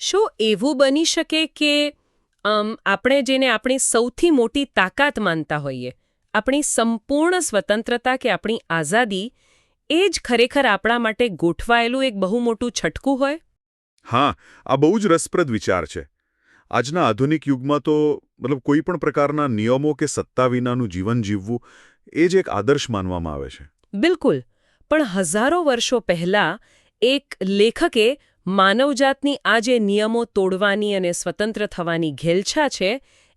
શું એવું બની શકે કે આપણે જેને આપણી સૌથી મોટી તાકાત માનતા હોઈએ, આપણી સંપૂર્ણ સ્વતંત્રતા કે આપણી આઝાદી, એ જ ખરેખર આપણા માટે ગોઠવાયેલું એક બહુ મોટું છટકું હોય? હા, આ બહુ જ રસપ્રદ વિચાર છે. આજના આધુનિક યુગમાં તો કોઈ પણ પ્રકારના નિયમો કે સત્તા વિનાનું જીવન જીવવું એ જ એક આદર્શ માનવામાં આવે છે. બિલકુલ. પણ હજારો વર્ષો પહેલા એક લેખકે માનવજાતની આ જે નિયમો તોડવાની અને સ્વતંત્ર થવાની ઘેલછા છે,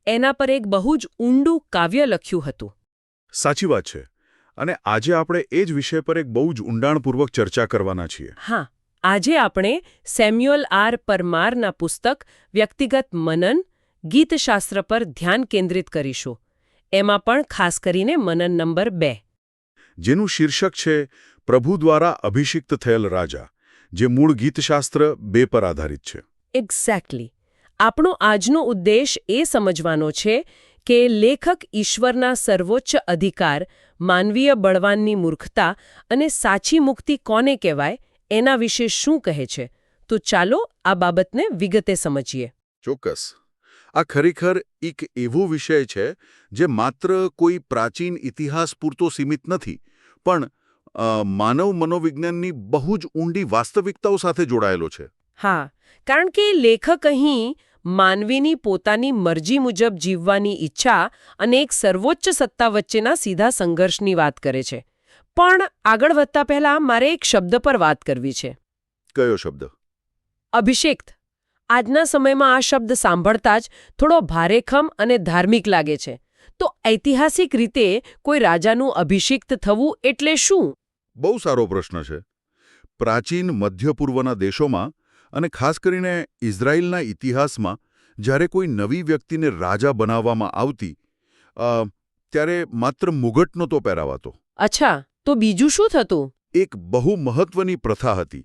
એના પર એક બહુ જ ઊંડું કાવ્ય લખ્યું હતું. સાચી વાત છે. અને આજે આપણે એ જ વિષય પર એક બહુ જ ઊંડાણપૂર્વક ચર્ચા કરવાના છીએ. હા, આજે આપણે સેમ્યુઅલ આર પરમારના પુસ્તક વ્યક્તિગત મનન, ગીતશાસ્ત્ર પર ધ્યાન કેન્દ્રિત કરીશું. એમાં પણ ખાસ કરીને મનન નંબર 2. જેનું શીર્ષક છે પ્રભુ દ્વારા અભિષિક્ત થયેલ રાજા, જે મૂળ ગીતશાસ્ત્ર 2 પર આધારિત છે. એક્ઝેક્ટલી. આપણો આજનો ઉદ્દેશ એ સમજવાનો છે કે લેખક ઈશ્વરના સર્વોચ્ચ અધિકાર, માનવીય બળવાનની મૂર્ખતા અને સાચી મુક્તિ કોને કહેવાય એના વિશે શું કહે છે. તો ચાલો આ બાબતને વિગતે સમજીએ. ચોક્કસ. આ ખરેખર એક એવો વિષય છે જે માત્ર કોઈ પ્રાચીન ઇતિહાસ પૂરતો સીમિત નથી, પણ માનવ મનોવિજ્ઞાનની બહુ જ ઊંડી વાસ્તવિકતાઓ સાથે જોડાયેલો છે. હા, કારણ કે લેખક અહીં માનવીની પોતાની મરજી મુજબ જીવવાની ઈચ્છા અને એક સર્વોચ્ચ સત્તા વચ્ચેના સીધા સંઘર્ષની વાત કરે છે. પણ આગળ વધતા પહેલા મારે એક શબ્દ પર વાત કરવી છે. કયો શબ્દ? અભિષેક્ત. આજના સમયમાં આ શબ્દ સાંભળતા જ થોડો ભારેખમ અને ધાર્મિક લાગે છે. તો ઐતિહાસિક રીતે કોઈ રાજાનું અભિષિક્ત થવું એટલે શું? બહુ સારો પ્રશ્ન છે. પ્રાચીન મધ્ય પૂર્વના દેશોમાં અને ખાસ કરીને ઇઝરાયલના ઇતિહાસમાં જ્યારે કોઈ નવી વ્યક્તિને રાજા બનાવવામાં આવતી, ત્યારે માત્ર મુગટ નહોતો પહેરાવાતો. અચ્છા, તો બીજું શું થતું? એક બહુ મહત્વની પ્રથા હતી.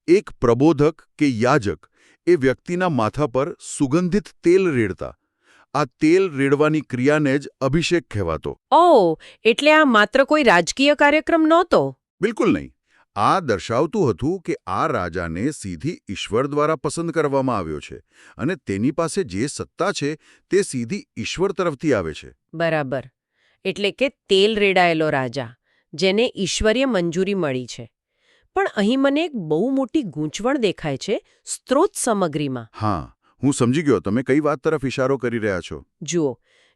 એક પ્રબોધક કે યાજક એ વ્યક્તિના માથા પર સુગંધિત તેલ રેડતા. આ તેલ રેડવાની ક્રિયાને જ અભિષેક કહેવાતો. ઓહ, એટલે આ માત્ર કોઈ રાજકીય કાર્યક્રમ નહોતો? બિલકુલ નહીં. આ દર્શાવતું હતું કે આ રાજાને સીધી ઈશ્વર દ્વારા પસંદ કરવામાં આવ્યો છે અને તેની પાસે જે સત્તા છે તે સીધી ઈશ્વર તરફથી આવે છે. બરાબર. એટલે કે તેલ રેડાયેલો રાજા, જેને ઈશ્વરીય મંજૂરી મળી છે. પણ અહીં મને એક બહુ મોટી ગૂંચવણ દેખાય છે સ્ત્રોત સામગ્રીમાં. હા, હું સમજી ગયો તમે કઈ વાત તરફ ઇશારો કરી રહ્યા છો. જુઓ,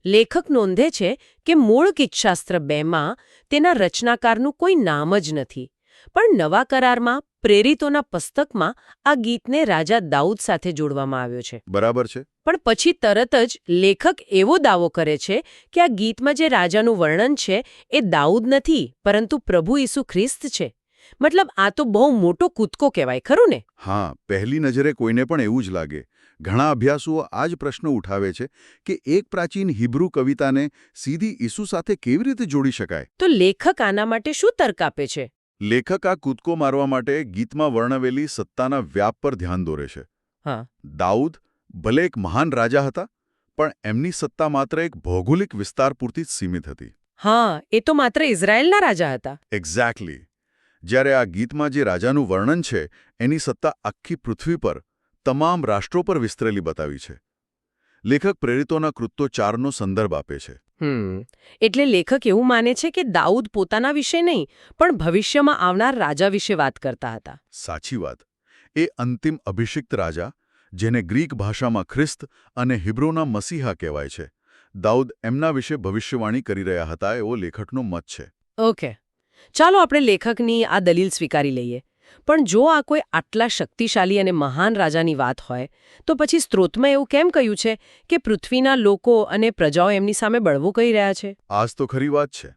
લેખક નોંધે છે કે મૂળ ગીતશાસ્ત્ર 2માં તેના રચનાકારનું કોઈ નામ જ નથી. પણ નવા કરારમાં પ્રેરિતોના પુસ્તકમાં આ ગીતને રાજા દાઉદ સાથે જોડવામાં આવ્યો છે. બરાબર છે. પણ પછી તરત જ લેખક એવો દાવો કરે છે કે આ ગીતમાં જે રાજાનું વર્ણન છે એ દાઉદ નથી, પરંતુ પ્રભુ ઈસુ ખ્રિસ્ત છે. મતલબ આ તો બહુ મોટો કૂદકો કહેવાય, ખરું ને? હા, પહેલી નજરે કોઈને પણ એવું જ લાગે. ઘણા અભ્યાસુઓ આ જ પ્રશ્ન ઉઠાવે છે કે એક પ્રાચીન હિબ્રુ કવિતાને સીધી ઈસુ સાથે કેવી રીતે જોડી શકાય. તો લેખક આના માટે શું તર્ક આપે છે? લેખક આ કૂદકો મારવા માટે ગીતમાં વર્ણવેલી સત્તાના વ્યાપ પર ધ્યાન દોરે છે. હા. દાઉદ ભલે એક મહાન રાજા હતા, પણ એમની સત્તા માત્ર એક ભૌગોલિક વિસ્તાર પૂરતી જ સીમિત હતી. હા, એ તો માત્ર ઇઝરાયેલના રાજા હતા. એક્ઝેક્ટલી. જ્યારે આ ગીતમાં જે રાજાનું વર્ણન છે એની સત્તા આખી પૃથ્વી પર, તમામ રાષ્ટ્રો પર વિસ્તરેલી બતાવી છે. લેખક પ્રેરિતોના કૃત્યો 4નો સંદર્ભ આપે છે. એટલે લેખક એવું માને છે કે દાઉદ પોતાના વિશે નહીં, પણ ભવિષ્યમાં આવનાર રાજા વિશે વાત કરતા હતા. સાચી વાત. એ અંતિમ અભિષિક્ત રાજા, જેને ગ્રીક ભાષામાં ખ્રિસ્ત અને હિબ્રુના મસીહા કહેવાય છે, દાઉદ એમના વિશે ભવિષ્યવાણી કરી રહ્યા હતા એવો લેખકનો મત છે. ઓકે, ચાલો આપણે લેખકની આ દલીલ સ્વીકારી લઈએ. પણ જો આ કોઈ આટલા શક્તિશાળી અને મહાન રાજાની વાત હોય, તો પછી સ્ત્રોતમાં એવું કેમ કહ્યું છે કે પૃથ્વીના લોકો અને પ્રજાઓ એમની સામે બળવું કહી રહ્યા છે? આ જ તો ખરી વાત છે.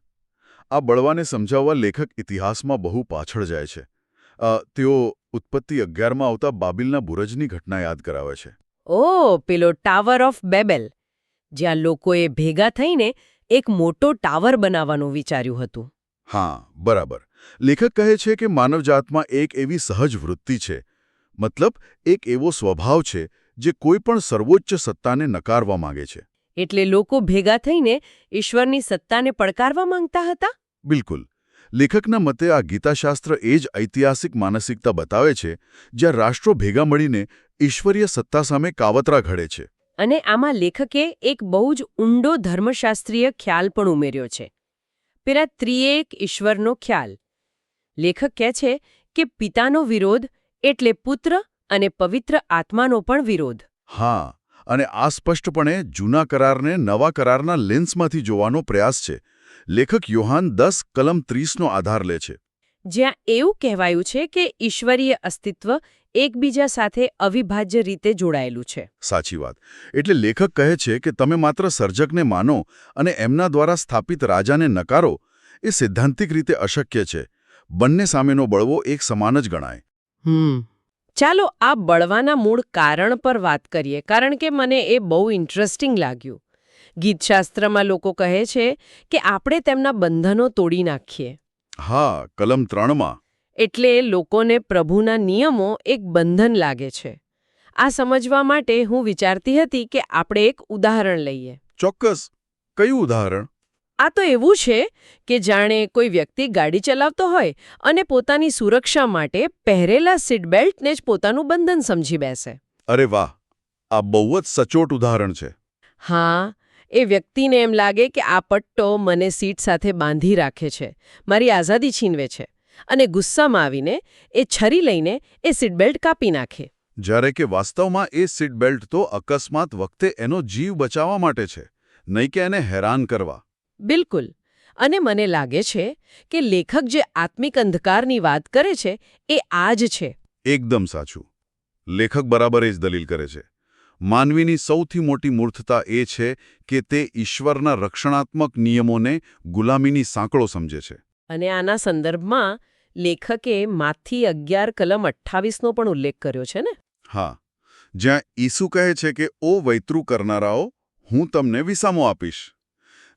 આ બળવાને સમજાવવા લેખક ઇતિહાસમાં બહુ પાછળ જાય છે. તેઓ ઉત્પત્તિ 11માં આવતા બાબિલના બુરજની ઘટના યાદ કરાવે છે. ઓહ, પેલો ટાવર ઓફ બેબેલ, જ્યાં લોકોએ ભેગા થઈને એક મોટો ટાવર બનાવવાનું વિચાર્યું હતું. હા, બરાબર. લેખક કહે છે કે માનવજાતમાં એક એવી સહજ વૃત્તિ છે, મતલબ એક એવો સ્વભાવ છે જે કોઈ પણ સર્વોચ્ચ સત્તાને નકારવા માંગે છે. એટલે લોકો ભેગા થઈને ઈશ્વરની સત્તાને પડકારવા માંગતા હતા? બિલકુલ. લેખકના મતે આ ગીતાશાસ્ત્ર એ જ ઐતિહાસિક માનસિકતા બતાવે છે જ્યાં રાષ્ટ્રો ભેગા મળીને ઈશ્વરીય સત્તા સામે કાવતરા ઘડે છે. અને આમાં લેખકે એક બહુ જ ઊંડો ધર્મશાસ્ત્રીય ખ્યાલ પણ ઉમેર્યો છે. પેલા ત્રિએક ઈશ્વરનો ખ્યાલ. લેખક કહે છે કે પિતાનો વિરોધ એટલે પુત્ર અને પવિત્ર આત્માનો પણ વિરોધ. હા, અને આ સ્પષ્ટપણે જૂના કરારને નવા કરારના લેન્સમાંથી જોવાનો પ્રયાસ છે. લેખક યોહાન 10:30નો આધાર લે છે. જ્યાં એવું કહેવાયું છે કે ઈશ્વરીય અસ્તિત્વ એકબીજા સાથે અવિભાજ્ય રીતે જોડાયેલું છે. સાચી વાત. એટલે લેખક કહે છે કે તમે માત્ર સર્જકને માનો અને એમના દ્વારા સ્થાપિત રાજાને નકારો એ સૈદ્ધાંતિક રીતે અશક્ય છે. બંને સામેનો બળવો એક સમાન જ ગણાય. ચાલો આ બળવાના મૂળ કારણ પર વાત કરીએ, કારણ કે મને એ બહુ ઇન્ટરેસ્ટિંગ લાગ્યું. ગીતશાસ્ત્રમાં લોકો કહે છે કે આપણે તેમના બંધનો તોડી નાખીએ. હા, કલમ 3માં. એટલે લોકોને પ્રભુના નિયમો એક બંધન લાગે છે. આ સમજવા માટે હું વિચારતી હતી કે આપણે એક ઉદાહરણ લઈએ. ચોક્કસ. કયું ઉદાહરણ? આ તો એવું છે કે જાણે કોઈ વ્યક્તિ ગાડી ચલાવતો હોય અને પોતાની સુરક્ષા માટે પહેરેલા સીટ બેલ્ટને જ પોતાનું બંધન સમજી બેસે. અરે વાહ, આ બહુ જ સચોટ ઉદાહરણ છે. હા, એ વ્યક્તિને એમ લાગે કે આ પટ્ટો મને સીટ સાથે બાંધી રાખે છે, મારી આઝાદી છીનવે છે, અને ગુસ્સામાં આવીને એ છરી લઈને એ સીટ બેલ્ટ કાપી નાખે. જ્યારે કે વાસ્તવમાં એ સીટ બેલ્ટ તો અકસ્માત વખતે એનો જીવ બચાવવા માટે છે, નહીં કે એને હેરાન કરવા. બિલકુલ. અને મને લાગે છે કે લેખક જે આત્મિક અંધકારની વાત કરે છે એ આ જ છે. એકદમ સાચું. લેખક બરાબર એ જ દલીલ કરે છે. માનવીની સૌથી મોટી મૂર્ખતા એ છે કે તે ઈશ્વરના રક્ષણાત્મક નિયમોને ગુલામીની સાંકળો સમજે છે. અને આના સંદર્ભમાં લેખકે માથી 11:28નો પણ ઉલ્લેખ કર્યો છે ને? હા, જ્યાં ઈસુ કહે છે કે ઓ વૈતૃ કરનારાઓ, હું તમને વિસામો આપીશ.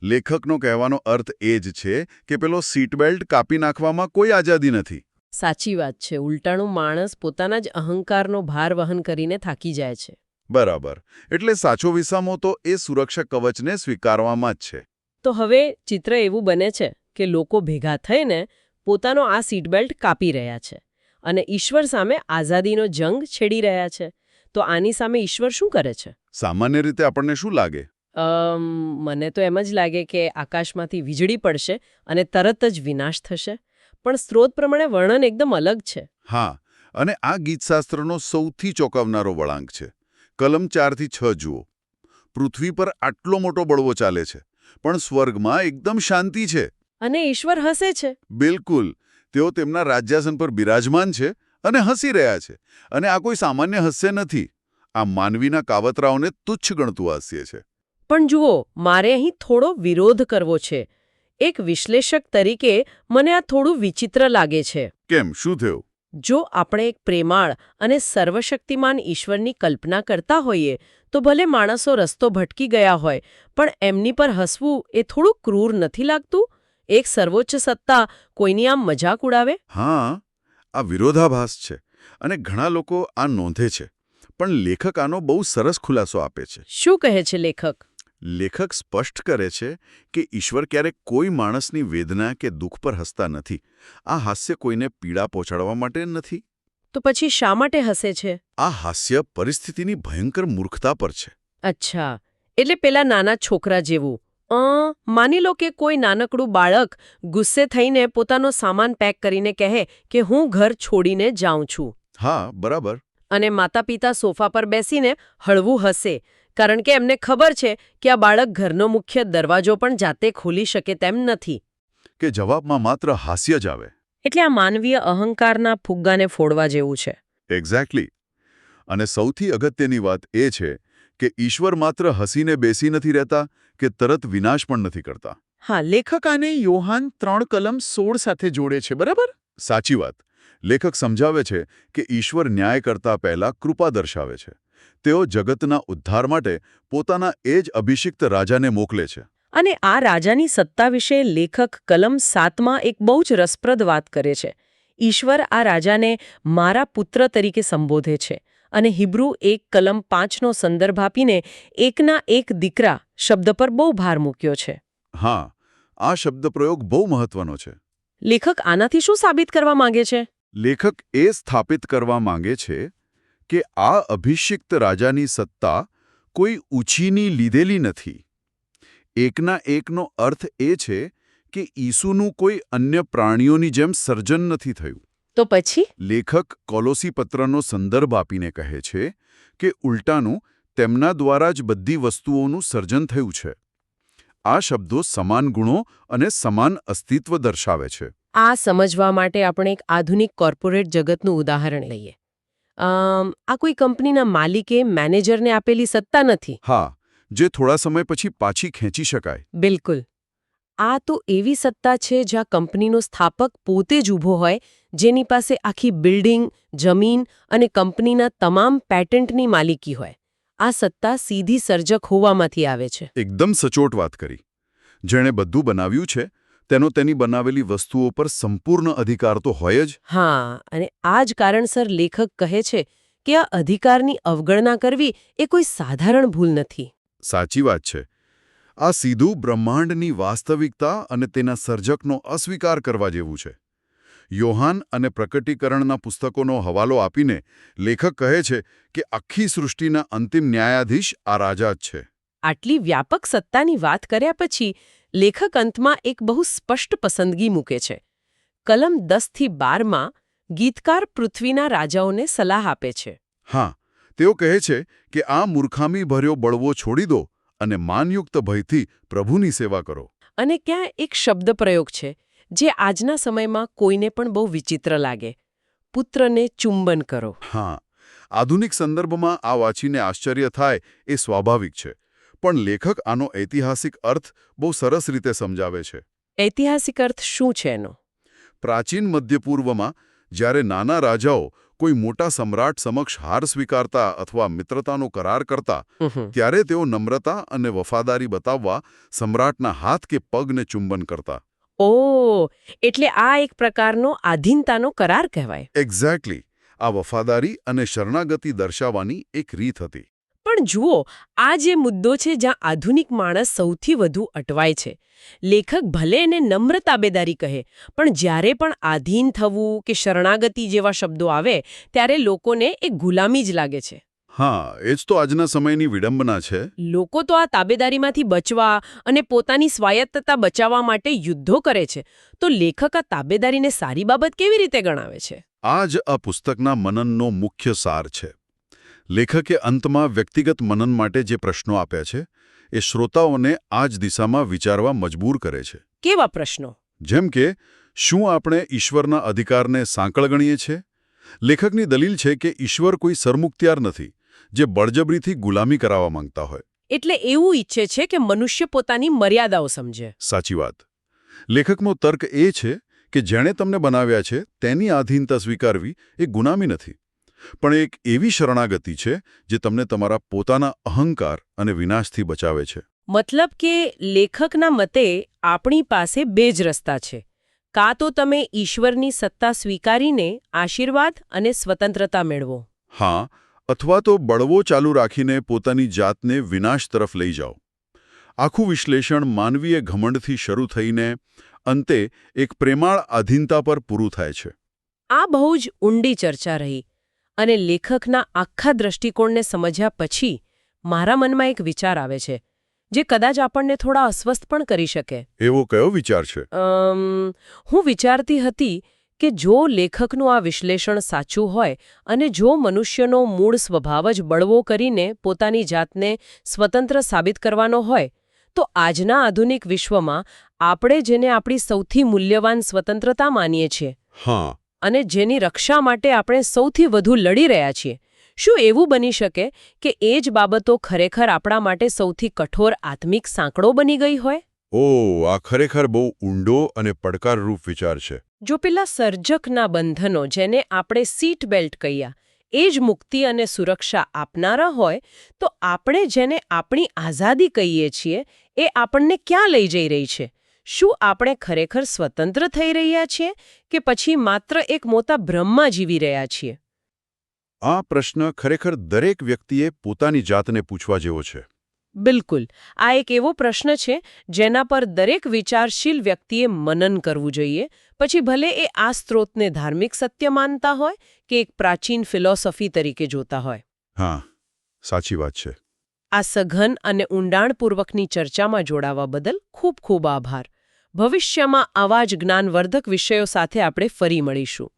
લેખકનો કહેવાનો અર્થ એ જ છે કે પેલો સીટ બેલ્ટ કાપી નાખવામાં કોઈ આઝાદી નથી. સાચી વાત છે. ઉલટાનું માણસ પોતાના જ અહંકારનો ભાર વહન કરીને થાકી જાય છે. બરાબર. એટલે સાચો વિસામો તો એ સુરક્ષા કવચને સ્વીકારવામાં જ છે. તો હવે ચિત્ર એવું બને છે કે લોકો ભેગા થઈને પોતાનો આ સીટ બેલ્ટ કાપી રહ્યા છે અને ઈશ્વર સામે આઝાદીનો જંગ છેડી રહ્યા છે. તો આની સામે ઈશ્વર શું કરે છે? સામાન્ય રીતે આપણને શું લાગે? મને તો એમ જ લાગે કે આકાશમાંથી વીજળી પડશે અને તરત જ વિનાશ થશે. પણ સ્ત્રોત પ્રમાણે વર્ણન એકદમ અલગ છે. હા, અને આ ગીતશાસ્ત્રનો સૌથી ચોંકાવનારો વળાંક છે. કલમ 4-6 જુઓ. પૃથ્વી પર આટલો મોટો બળવો ચાલે છે, પણ સ્વર્ગમાં એકદમ શાંતિ છે. અને ઈશ્વર હસે છે. બિલકુલ. તેઓ તેમના રાજ્યાસન પર બિરાજમાન છે અને હસી રહ્યા છે. અને આ કોઈ સામાન્ય હાસ્ય નથી. આ માનવીના કાવતરાઓને તુચ્છ ગણતું હાસ્ય છે. પણ જુઓ, મારે અહીં થોડો વિરોધ કરવો છે. એક વિશ્લેષક તરીકે મને આ થોડું વિચિત્ર લાગે છે. કેમ? શું થયું? જો આપણે એક પ્રેમાળ અને સર્વશક્તિમાન ઈશ્વરની કલ્પના કરતા હોઈએ તો ભલે માણસો રસ્તો ભટકી ગયા હોય, પણ એમની પર હસવું એ થોડું ક્રૂર નથી લાગતું? એક સર્વોચ્ચ સત્તા કોઈની આમ મજાક ઉડાવે? હા, આ વિરોધાભાસ છે અને ઘણા લોકો આ નોંધે છે. પણ લેખક આનો બહુ સરસ ખુલાસો આપે છે. શું કહે છે લેખક? લેખક સ્પષ્ટ કરે છે કે ઈશ્વર ક્યારેક કોઈ માણસની વેદના કે દુઃખ પર હસતા નથી. આ હાસ્ય કોઈને પીડા પહોંચાડવા માટે નથી. તો પછી શા માટે હસે છે? આ હાસ્ય પરિસ્થિતિની ભયંકર મૂર્ખતા પર છે. અચ્છા, એટલે પેલા નાના છોકરા જેવું. માની લો કે કોઈ નાનકડું બાળક ગુસ્સે થઈને પોતાનો સામાન પેક કરીને કહે કે હું ઘર છોડીને જાઉં છું. હા, બરાબર. અને માતા પિતા સોફા પર બેસીને હળવું હસે, કારણ કે એમને ખબર છે કે આ બાળક ઘરનો મુખ્ય દરવાજો પણ જાતે ખોલી શકે તેમ નથી. કે જવાબમાં માત્ર હાસ્ય જ આવે. એટલે આ માનવીય અહંકારના ફુગ્ગાને ફોડવા જેવું છે. એક્ઝેક્ટલી. અને સૌથી અગત્યની વાત એ છે કે ઈશ્વર માત્ર હસીને બેસી નથી રહેતા કે તરત વિનાશ પણ નથી કરતા. હા, લેખક આને યોહાન 3:16 સાથે જોડે છે, બરાબર? સાચી વાત. લેખક સમજાવે છે કે ઈશ્વર ન્યાય કરતા પહેલા કૃપા દર્શાવે છે. તેઓ જગતના ઉદ્ધાર માટે પોતાના એ જ અભિષિક્ત રાજાને મોકલે છે. અને આ રાજાની સત્તા વિશે લેખક કલમ 7માં એક બહુ જ રસપ્રદ વાત કરે છે. ઈશ્વર આ રાજાને મારા પુત્ર તરીકે સંબોધે છે અને હિબ્રુ 1:5નો સંદર્ભ આપીને એકના એક દીકરા શબ્દ પર બહુ ભાર મૂક્યો છે. હા, આ શબ્દપ્રયોગ બહુ મહત્વનો છે. લેખક આનાથી શું સાબિત કરવા માંગે છે? લેખક એ સ્થાપિત કરવા માંગે છે કે આ અભિષિક્ત રાજાની સત્તા કોઈ ઊંચીની લીધેલી નથી. એકના એકનો અર્થ એ છે કે ઈસુનું કોઈ અન્ય પ્રાણીઓની જેમ સર્જન નથી થયું. તો પછી લેખક કોલોસી પત્રનો સંદર્ભ આપીને કહે છે કે ઉલટાનું તેમના દ્વારા જ બધી વસ્તુઓનું સર્જન થયું છે. આ શબ્દો સમાન ગુણો અને સમાન અસ્તિત્વ દર્શાવે છે. આ સમજવા માટે આપણે એક આધુનિક કોર્પોરેટ જગતનું ઉદાહરણ લઈએ. આ કોઈ કંપનીના માલિકે મેનેજરને આપેલી સત્તા નથી. હા, જે થોડા સમય પછી પાછી ખેંચી શકાય. બિલકુલ. આ તો એવી સત્તા છે જ્યાં કંપનીનો સ્થાપક પોતે જ ઊભો હોય, જેની પાસે આખી બિલ્ડિંગ, જમીન અને કંપનીના તમામ પેટન્ટની માલિકી હોય. આ સત્તા સીધી સર્જક હોવામાંથી આવે છે. એકદમ સચોટ વાત કરી. જેણે બધું બનાવ્યું છે તેનો તેની બનાવેલી વસ્તુઓ પર સંપૂર્ણ અધિકાર તો હોય જ. હા, અને આ જ કારણસર લેખક કહે છે કે આ અધિકારની અવગણના કરવી એ કોઈ સાધારણ ભૂલ નથી. સાચી વાત છે. આ સીધું બ્રહ્માંડની વાસ્તવિકતા અને તેના સર્જકનો અસ્વીકાર કરવા જેવું છે. યોહાન અને પ્રકટીકરણના પુસ્તકોનો હવાલો આપીને લેખક કહે છે કે આખી સૃષ્ટિના અંતિમ ન્યાયાધીશ આ રાજા જ છે. આટલી વ્યાપક સત્તાની વાત કર્યા પછી લેખક અંતમાં એક બહુ સ્પષ્ટ પસંદગી મૂકે છે. કલમ 10થી 12માં ગીતકાર પૃથ્વીના રાજાઓને સલાહ આપે છે. હા, તેઓ કહે છે કે આ મૂર્ખામી ભર્યો બળવો છોડી દો અને માનયુક્ત ભયથી પ્રભુની સેવા કરો. અને ક્યાં એક શબ્દ પ્રયોગ છે જે આજના સમયમાં કોઈને પણ બહુ વિચિત્ર લાગે. પુત્રને ચુંબન કરો. હા, આધુનિક સંદર્ભમાં આ વાંચીને આશ્ચર્ય થાય એ સ્વાભાવિક છે. પણ લેખક આનો ઐતિહાસિક અર્થ બહુ સરસ રીતે સમજાવે છે. ઐતિહાસિક અર્થ શું છે એનો? પ્રાચીન મધ્યપૂર્વમાં જ્યારે નાના રાજાઓ કોઈ મોટા સમ્રાટ સમક્ષ હાર સ્વીકારતા અથવા મિત્રતાનો કરાર કરતા, ત્યારે તેઓ નમ્રતા અને વફાદારી બતાવવા સમ્રાટના હાથ કે પગને ચુંબન કરતા. ઓહ, એટલે આ એક પ્રકારનો આધીનતાનો કરાર કહેવાય. એક્ઝેક્ટલી. આ વફાદારી અને શરણાગતિ દર્શાવવાની એક રીત હતી. પણ જુઓ, આ જે મુદ્દો છે જ્યાં આધુનિક માણસ સૌથી વધુ અટવાય છે. લેખક ભલે એને નમ્ર તાબેદારી કહે, પણ જ્યારે પણ આધીન થવું કે શરણાગતિ જેવા શબ્દો આવે ત્યારે લોકોને એ ગુલામી જ લાગે છે. હા, એ જ તો આજના સમયની વિડંબના છે. લોકો તો આ તાબેદારીમાંથી બચવા અને પોતાની સ્વાયત્તતા બચાવવા માટે યુદ્ધો કરે છે. તો લેખક આ તાબેદારીને સારી બાબત કેવી રીતે ગણાવે છે? આ જ આ પુસ્તકના મનનનો મુખ્ય સાર છે. લેખકે અંતમાં વ્યક્તિગત મનન માટે જે પ્રશ્નો આપ્યા છે એ શ્રોતાઓને આ જ દિશામાં વિચારવા મજબૂર કરે છે. કેવા પ્રશ્નો? જેમ કે, શું આપણે ઈશ્વરના અધિકારને સાંકળ ગણીએ છીએ? લેખકની દલીલ છે કે ઈશ્વર કોઈ સરમુખત્યાર નથી જે બળજબરીથી ગુલામી કરાવવા માંગતા હોય. એટલે એવું ઈચ્છે છે કે મનુષ્ય પોતાની મર્યાદાઓ સમજે. સાચી વાત. લેખકનો તર્ક એ છે કે જેણે તમને બનાવ્યા છે તેની આધીનતા સ્વીકારવી એ ગુલામી નથી, પણ એક એવી શરણાગતિ છે જે તમને તમારા પોતાના અહંકાર અને વિનાશથી બચાવે છે. મતલબ કે લેખકના મતે આપણી પાસે બે જ રસ્તા છે. કાં તો તમે ઈશ્વરની સત્તા સ્વીકારીને આશીર્વાદ અને સ્વતંત્રતા મેળવો. હા, અથવા તો બળવો ચાલુ રાખીને પોતાની જાતને વિનાશ તરફ લઈ જાઓ. આખું વિશ્લેષણ માનવીય ઘમંડથી શરૂ થઈને અંતે એક પ્રેમાળ આધીનતા પર પૂરું થાય છે. આ બહુ જ ઊંડી ચર્ચા રહી, અને લેખકના આખા દૃષ્ટિકોણને સમજ્યા પછી મારા મનમાં એક વિચાર આવે છે જે કદાચ આપણને થોડા અસ્વસ્થ પણ કરી શકે. એવો કયો વિચાર છે? હું વિચારતી હતી કે જો લેખકનું આ વિશ્લેષણ સાચું હોય અને જો મનુષ્યનો મૂળ સ્વભાવ જ બળવો કરીને પોતાની જાતને સ્વતંત્ર સાબિત કરવાનો હોય, તો આજના આધુનિક વિશ્વમાં આપણે જેને આપણી સૌથી મૂલ્યવાન સ્વતંત્રતા માનીએ છીએ, હા, અને જેની રક્ષા માટે આપણે સૌથી વધુ લડી રહ્યા છીએ, શું એવું બની શકે કે એ જ બાબતો ખરેખર આપણા માટે સૌથી કઠોર આત્મિક સાંકળો બની ગઈ હોય? ઓહ, આ ખરેખર બહુ ઊંડો અને પડકારરૂપ વિચાર છે. જો પેલા સર્જકના બંધનો જેને આપણે સીટ બેલ્ટ કહ્યા એ જ મુક્તિ અને સુરક્ષા આપનારા હોય, તો આપણે જેને આપણી આઝાદી કહીએ છીએ એ આપણને ક્યાં લઈ જઈ રહી છે? શું આપણે ખરેખર સ્વતંત્ર થઈ રહ્યા છીએ કે પછી માત્ર એક મોટા ભ્રમમાં જીવી રહ્યા છીએ? આ પ્રશ્ન ખરેખર દરેક વ્યક્તિએ પોતાની જાતને પૂછવા જેવો છે. બિલકુલ. આ એક એવો પ્રશ્ન છે જેના પર દરેક વિચારશીલ વ્યક્તિએ મનન કરવું જોઈએ, પછી ભલે એ આ સ્ત્રોતને ધાર્મિક સત્ય માનતા હોય કે એક પ્રાચીન ફિલોસોફી તરીકે જોતા હોય. હા, સાચી વાત છે. આ સઘન અને ઊંડાણપૂર્વકની ચર્ચામાં જોડાવા બદલ ખૂબ ખૂબ આભાર. ભવિષ્યમાં આવા જ જ્ઞાનવર્ધક વિષયો સાથે આપણે ફરી મળીશું.